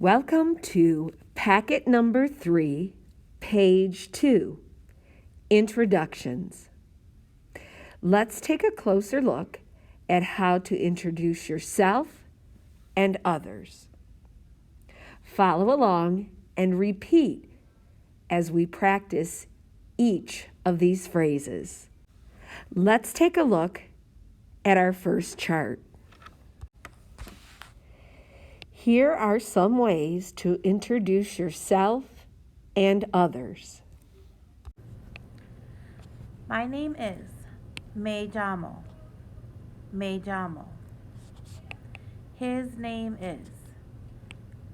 Welcome to packet number 3, page 2, Introductions. Let's take a closer look at how to introduce yourself and others. Follow along and repeat as we practice each of these phrases. Let's take a look at our first chart. Here are some ways to introduce yourself and others. My name is Me llamo. Me llamo. His name is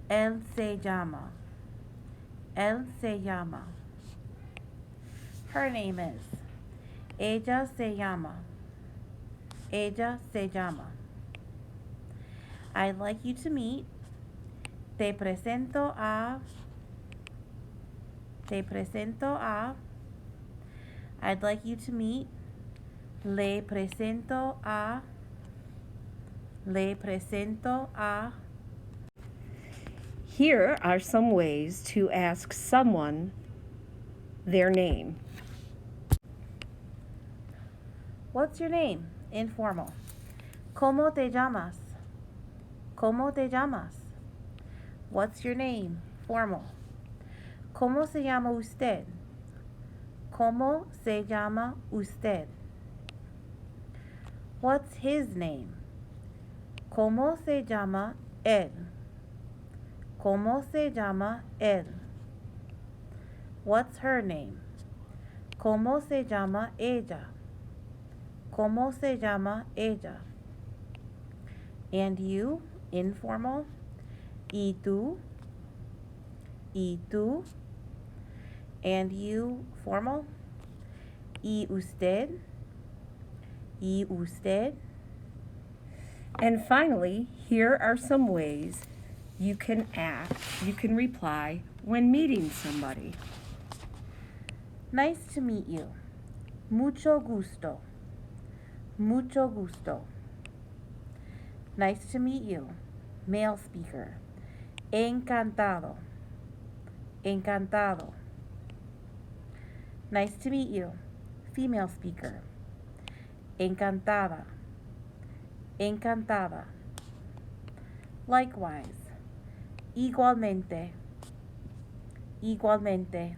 Él se llama. Él se llama. Her name is Ella se llama. Ella se llama. I'd like you to meet. Te presento a. Te presento a. I'd like you to meet. Le presento a. Le presento a. Here are some ways to ask someone their name. What's your name? Informal. ¿Cómo te llamas? ¿Cómo te llamas? What's your name? Formal. ¿Cómo se llama usted? ¿Cómo se llama usted? What's his name? ¿Cómo se llama él? ¿Cómo se llama él? What's her name? ¿Cómo se llama ella? ¿Cómo se llama ella? And you, informal. ¿Y tú? ¿Y tú? And you, formal. ¿Y usted? ¿Y usted? And finally, here are some ways you can reply when meeting somebody. Nice to meet you. Mucho gusto. Mucho gusto. Nice to meet you. Male speaker. Encantado. Encantado. Nice to meet you. Female speaker. Encantada. Encantada. Likewise. Igualmente. Igualmente.